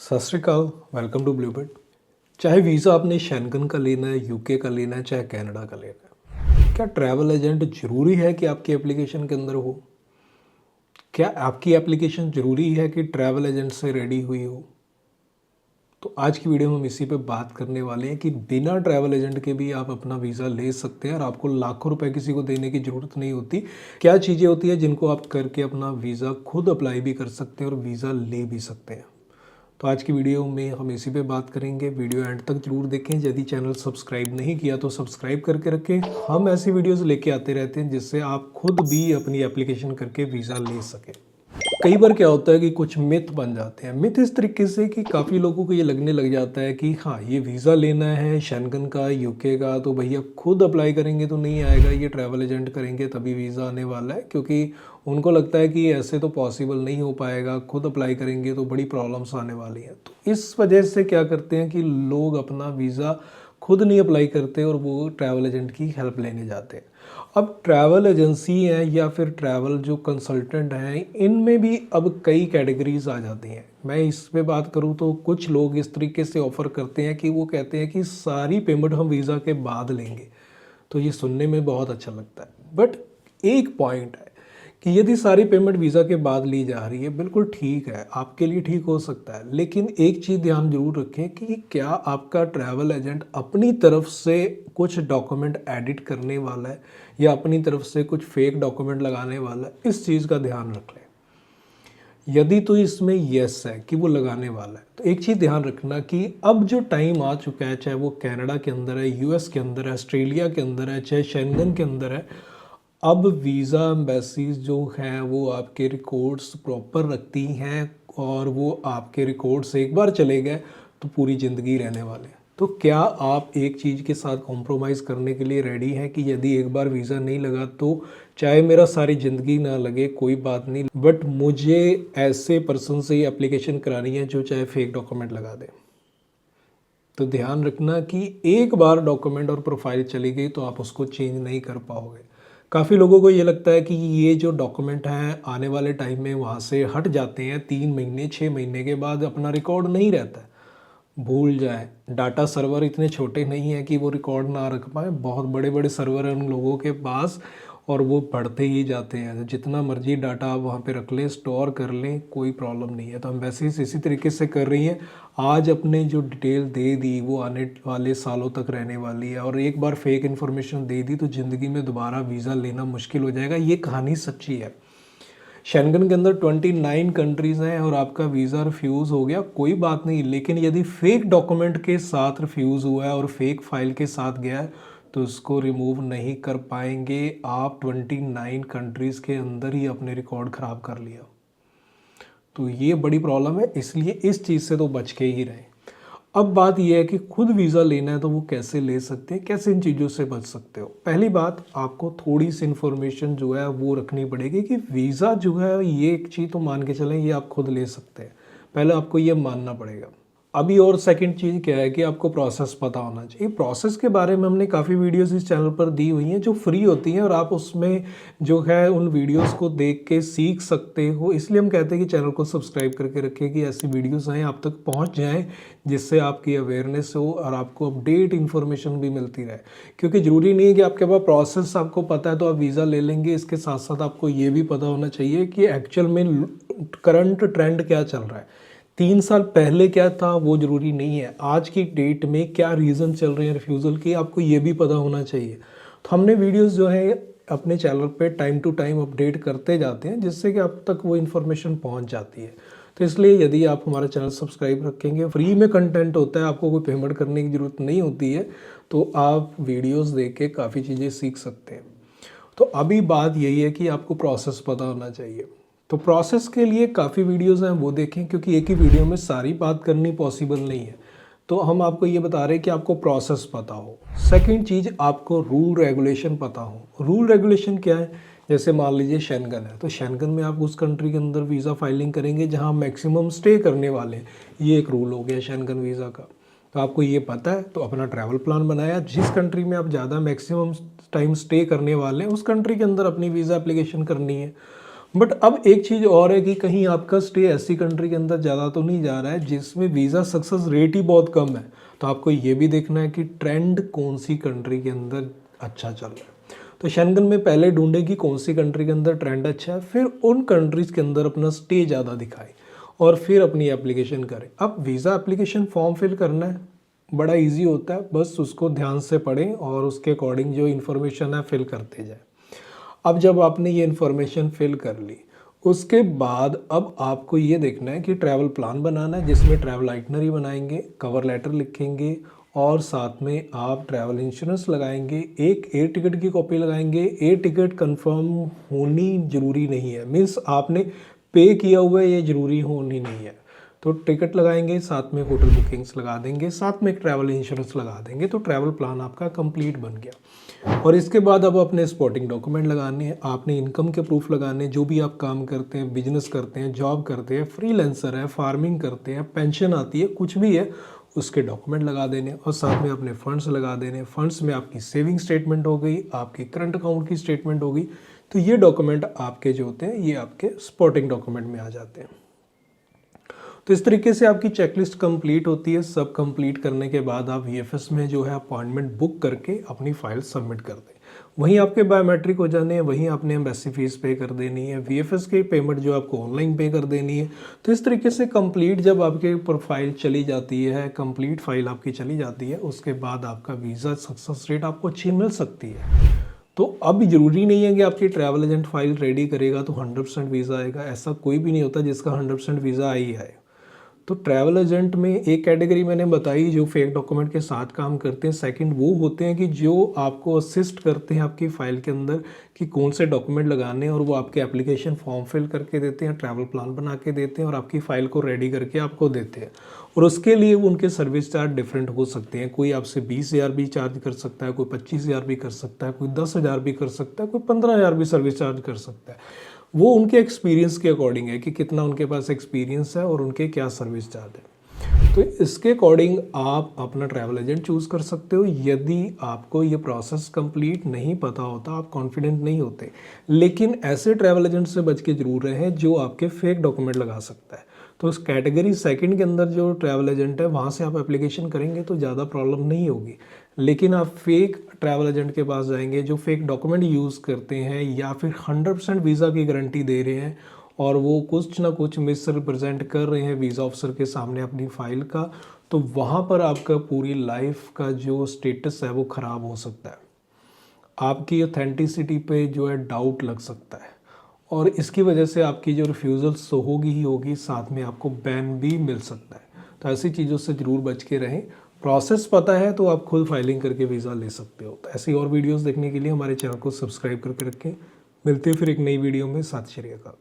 सत श्री अकाल। Welcome to Bluebird. चाहे वीज़ा आपने शेंगन का लेना है, यूके का लेना है, चाहे कनाडा का लेना है, क्या ट्रैवल एजेंट ज़रूरी है कि आपकी एप्लीकेशन के अंदर हो? क्या आपकी एप्लीकेशन ज़रूरी है कि ट्रैवल एजेंट से रेडी हुई हो? तो आज की वीडियो में हम इसी पे बात करने वाले हैं कि बिना ट्रैवल एजेंट के भी आप अपना वीज़ा ले सकते हैं और आपको लाखों रुपए किसी को देने की ज़रूरत नहीं होती। क्या चीज़ें होती हैं जिनको आप करके अपना वीज़ा खुद अप्लाई भी कर सकते हैं और वीज़ा ले भी सकते हैं। तो आज की वीडियो में हम इसी पे बात करेंगे। वीडियो एंड तक जरूर देखें। यदि चैनल सब्सक्राइब नहीं किया तो सब्सक्राइब करके रखें। हम ऐसी वीडियोस लेके आते रहते हैं जिससे आप खुद भी अपनी एप्लीकेशन करके वीज़ा ले सकें। कई बार क्या होता है कि कुछ मिथ बन जाते हैं। मिथ इस तरीके से कि काफ़ी लोगों को ये लगने लग जाता है कि हाँ, ये वीज़ा लेना है शेंगन का, यूके का, तो भैया खुद अप्लाई करेंगे तो नहीं आएगा, ये ट्रैवल एजेंट करेंगे तभी वीज़ा आने वाला है। क्योंकि उनको लगता है कि ऐसे तो पॉसिबल नहीं हो पाएगा, खुद अप्लाई करेंगे तो बड़ी प्रॉब्लम्स आने वाली हैं। तो इस वजह से क्या करते हैं कि लोग अपना वीज़ा खुद नहीं अप्लाई करते और वो ट्रैवल एजेंट की हेल्प लेने जाते हैं। अब ट्रैवल एजेंसी है या फिर ट्रैवल जो कंसल्टेंट हैं, इनमें भी अब कई कैटेगरीज आ जाती हैं। मैं इस पे बात करूं तो कुछ लोग इस तरीके से ऑफ़र करते हैं कि वो कहते हैं कि सारी पेमेंट हम वीज़ा के बाद लेंगे। तो ये सुनने में बहुत अच्छा लगता है, बट एक पॉइंट है कि यदि सारी पेमेंट वीज़ा के बाद ली जा रही है, बिल्कुल ठीक है, आपके लिए ठीक हो सकता है, लेकिन एक चीज़ ध्यान जरूर रखें कि क्या आपका ट्रैवल एजेंट अपनी तरफ से कुछ डॉक्यूमेंट एडिट करने वाला है या अपनी तरफ से कुछ फेक डॉक्यूमेंट लगाने वाला है। इस चीज़ का ध्यान रख लें। यदि तो इसमें यस है कि वो लगाने वाला है, तो एक चीज़ ध्यान रखना कि अब जो टाइम आ चुका है, चाहे वो कनाडा के अंदर है, यूएस के अंदर है, ऑस्ट्रेलिया के अंदर है, चाहे शेंगन के अंदर है, अब वीज़ा एम्बेसीज जो हैं वो आपके रिकॉर्ड्स प्रॉपर रखती हैं और वो आपके रिकॉर्ड्स एक बार चले गए तो पूरी ज़िंदगी रहने वाले हैं। तो क्या आप एक चीज़ के साथ कॉम्प्रोमाइज़ करने के लिए रेडी हैं कि यदि एक बार वीज़ा नहीं लगा तो चाहे मेरा सारी ज़िंदगी ना लगे, कोई बात नहीं, बट मुझे ऐसे पर्सन से ही एप्लीकेशन करानी है जो चाहे फेक डॉक्यूमेंट लगा दे। तो ध्यान रखना कि एक बार डॉक्यूमेंट और प्रोफाइल चली गई तो आप उसको चेंज नहीं कर पाओगे। काफ़ी लोगों को ये लगता है कि ये जो डॉक्यूमेंट हैं आने वाले टाइम में वहाँ से हट जाते हैं, 3 महीने 6 महीने के बाद अपना रिकॉर्ड नहीं रहता है, भूल जाए। डाटा सर्वर इतने छोटे नहीं है कि वो रिकॉर्ड ना रख पाए, बहुत बड़े बड़े सर्वर हैं उन लोगों के पास और वो बढ़ते ही जाते हैं। जितना मर्जी डाटा आप वहाँ पे रख लें, स्टोर कर लें, कोई प्रॉब्लम नहीं है। तो एम्बेसीज इसी तरीके से कर रही हैं। आज अपने जो डिटेल दे दी वो आने वाले सालों तक रहने वाली है, और एक बार फेक इन्फॉर्मेशन दे दी तो ज़िंदगी में दोबारा वीज़ा लेना मुश्किल हो जाएगा। ये कहानी सच्ची है। शेंगन के अंदर 29 कंट्रीज़ हैं और आपका वीज़ा रिफ्यूज़ हो गया, कोई बात नहीं, लेकिन यदि फेक डॉक्यूमेंट के साथ रिफ्यूज़ हुआ है और फेक फाइल के साथ गया है तो उसको रिमूव नहीं कर पाएंगे आप। 29 कंट्रीज़ के अंदर ही अपने रिकॉर्ड ख़राब कर लिया, तो ये बड़ी प्रॉब्लम है। इसलिए इस चीज़ से तो बच के ही रहें। अब बात यह है कि खुद वीज़ा लेना है तो वो कैसे ले सकते हैं, कैसे इन चीज़ों से बच सकते हो। पहली बात, आपको थोड़ी सी इन्फॉर्मेशन जो है वो रखनी पड़ेगी कि वीज़ा जो है, ये एक चीज़ तो मान के चलें ये आप खुद ले सकते हैं, पहले आपको ये मानना पड़ेगा। अभी और सेकंड चीज़ क्या है कि आपको प्रोसेस पता होना चाहिए। प्रोसेस के बारे में हमने काफ़ी वीडियोस इस चैनल पर दी हुई हैं जो फ्री होती हैं और आप उसमें जो है उन वीडियोस को देख के सीख सकते हो। इसलिए हम कहते हैं कि चैनल को सब्सक्राइब करके रखें कि ऐसी वीडियोस आएँ, आप तक पहुंच जाएं, जिससे आपकी अवेयरनेस हो और आपको अपडेट इन्फॉर्मेशन भी मिलती रहे। क्योंकि ज़रूरी नहीं है कि आपके पास प्रोसेस आपको पता है तो आप वीज़ा ले लेंगे। इसके साथ साथ आपको ये भी पता होना चाहिए कि एक्चुअल में करंट ट्रेंड क्या चल रहा है। 3 साल पहले क्या था वो ज़रूरी नहीं है, आज की डेट में क्या रीज़न चल रहे हैं रिफ्यूज़ल के, आपको ये भी पता होना चाहिए। तो हमने वीडियोस जो है अपने चैनल पे टाइम टू टाइम अपडेट करते जाते हैं, जिससे कि आप तक वो इन्फॉर्मेशन पहुंच जाती है। तो इसलिए यदि आप हमारा चैनल सब्सक्राइब रखेंगे, फ्री में कंटेंट होता है, आपको कोई पेमेंट करने की ज़रूरत नहीं होती है, तो आप वीडियोस देख के काफ़ी चीज़ें सीख सकते हैं। तो अभी बात यही है कि आपको प्रोसेस पता होना चाहिए। तो प्रोसेस के लिए काफ़ी वीडियोस हैं, वो देखें, क्योंकि एक ही वीडियो में सारी बात करनी पॉसिबल नहीं है। तो हम आपको ये बता रहे हैं कि आपको प्रोसेस पता हो। सेकंड चीज़, आपको रूल रेगुलेशन पता हो। रूल रेगुलेशन क्या है? जैसे मान लीजिए शेंगन है, तो शेंगन में आप उस कंट्री के अंदर वीज़ा फाइलिंग करेंगे जहाँ मैक्सिमम स्टे करने वाले हैं। ये एक रूल हो गया शेंगन वीज़ा का। तो आपको ये पता है तो अपना ट्रैवल प्लान बनाया, जिस कंट्री में आप ज़्यादा मैक्सिमम टाइम स्टे करने वाले हैं उस कंट्री के अंदर अपनी वीज़ा एप्लीकेशन करनी है। बट अब एक चीज़ और है कि कहीं आपका स्टे ऐसी कंट्री के अंदर ज़्यादा तो नहीं जा रहा है जिसमें वीज़ा सक्सेस रेट ही बहुत कम है, तो आपको ये भी देखना है कि ट्रेंड कौन सी कंट्री के अंदर अच्छा चल रहा है। तो शेंगन में पहले ढूंढे कि कौन सी कंट्री के अंदर ट्रेंड अच्छा है, फिर उन कंट्रीज़ के अंदर अपना स्टे ज़्यादा दिखाए और फिर अपनी एप्लीकेशन करें। अब वीज़ा एप्लीकेशन फॉर्म फिल करना है, बड़ा इजी होता है, बस उसको ध्यान से पढ़ें और उसके अकॉर्डिंग जो इन्फॉर्मेशन है फिल करते जाएं। अब जब आपने ये इन्फॉर्मेशन फिल कर ली, उसके बाद अब आपको ये देखना है कि ट्रैवल प्लान बनाना है जिसमें ट्रैवल आइटनरी बनाएंगे, कवर लेटर लिखेंगे और साथ में आप ट्रैवल इंश्योरेंस लगाएंगे, एक एयर टिकट की कॉपी लगाएंगे। एयर टिकट कंफर्म होनी ज़रूरी नहीं है, मीन्स आपने पे किया हुआ है ये ज़रूरी होनी नहीं है। तो टिकट लगाएंगे, साथ में होटल बुकिंग्स लगा देंगे, साथ में एक ट्रैवल इंश्योरेंस लगा देंगे, तो ट्रैवल प्लान आपका कंप्लीट बन गया। और इसके बाद अब अपने सपोर्टिंग डॉक्यूमेंट लगाने हैं, आपने इनकम के प्रूफ लगाने हैं, जो भी आप काम करते हैं, बिजनेस करते हैं, जॉब करते हैं, फ्रीलांसर है, फार्मिंग करते हैं, पेंशन आती है, कुछ भी है उसके डॉक्यूमेंट लगा देने और साथ में अपने फंड्स लगा देने। फंड्स में आपकी सेविंग स्टेटमेंट हो गई, आपकी करंट अकाउंट की स्टेटमेंट हो गई। तो ये डॉक्यूमेंट आपके जो होते हैं ये आपके सपोर्टिंग डॉक्यूमेंट में आ जाते हैं। तो इस तरीके से आपकी चेकलिस्ट कंप्लीट होती है। सब कंप्लीट करने के बाद आप वीएफएस में जो है अपॉइंटमेंट बुक करके अपनी फाइल सबमिट कर दें। वहीं आपके बायोमेट्रिक हो जाने हैं, वहीं आपने एम्बेसी फीस पे कर देनी है, वीएफएस की पेमेंट जो आपको ऑनलाइन पे कर देनी है। तो इस तरीके से कंप्लीट जब आपके प्रोफाइल चली जाती है, कंप्लीट फाइल आपकी चली जाती है, उसके बाद आपका वीज़ा सक्सेस रेट आपको अच्छी मिल सकती है। तो अब ज़रूरी नहीं है कि आपकी ट्रैवल एजेंट फाइल रेडी करेगा तो 100% वीज़ा आएगा, ऐसा कोई भी नहीं होता जिसका 100% वीज़ा आ ही आए। तो ट्रैवल एजेंट में एक कैटेगरी मैंने बताई जो फेक डॉक्यूमेंट के साथ काम करते हैं। सेकंड वो होते हैं कि जो आपको असिस्ट करते हैं आपकी फ़ाइल के अंदर कि कौन से डॉक्यूमेंट लगाने हैं, और वो आपके एप्लीकेशन फॉर्म फिल करके देते हैं, ट्रैवल प्लान बना के देते हैं और आपकी फ़ाइल को रेडी करके आपको देते हैं। और उसके लिए उनके सर्विस चार्ज डिफरेंट हो सकते हैं। कोई आपसे 20,000 भी चार्ज कर सकता है, कोई 25,000 भी कर सकता है, कोई 10,000 भी कर सकता है, कोई 15,000 भी सर्विस चार्ज कर सकता है। वो उनके एक्सपीरियंस के अकॉर्डिंग है कि कितना उनके पास एक्सपीरियंस है और उनके क्या सर्विस चार्ज है। तो इसके अकॉर्डिंग आप अपना ट्रैवल एजेंट चूज़ कर सकते हो। यदि आपको ये प्रोसेस कंप्लीट नहीं पता होता, आप कॉन्फिडेंट नहीं होते, लेकिन ऐसे ट्रैवल एजेंट से बच के जरूर रहें जो आपके फेक डॉक्यूमेंट लगा सकता है। तो उस कैटेगरी सेकंड के अंदर जो ट्रैवल एजेंट है वहाँ से आप एप्लीकेशन करेंगे तो ज़्यादा प्रॉब्लम नहीं होगी। लेकिन आप फेक ट्रैवल एजेंट के पास जाएंगे जो फेक डॉक्यूमेंट यूज़ करते हैं या फिर 100% वीज़ा की गारंटी दे रहे हैं और वो कुछ ना कुछ मिस रिप्रेजेंट कर रहे हैं वीज़ा ऑफिसर के सामने अपनी फ़ाइल का, तो वहाँ पर आपका पूरी लाइफ का जो स्टेटस है वो ख़राब हो सकता है। आपकी ऑथेंटिसिटी पे जो है डाउट लग सकता है और इसकी वजह से आपकी जो रिफ्यूज़ल्स तो होगी ही होगी, साथ में आपको बैन भी मिल सकता है। तो ऐसी चीज़ों से ज़रूर बच के रहें। प्रोसेस पता है तो आप खुद फाइलिंग करके वीज़ा ले सकते हो। तो ऐसी और वीडियोस देखने के लिए हमारे चैनल को सब्सक्राइब करके रखें। मिलते हैं फिर एक नई वीडियो में। सत श्री अकाल।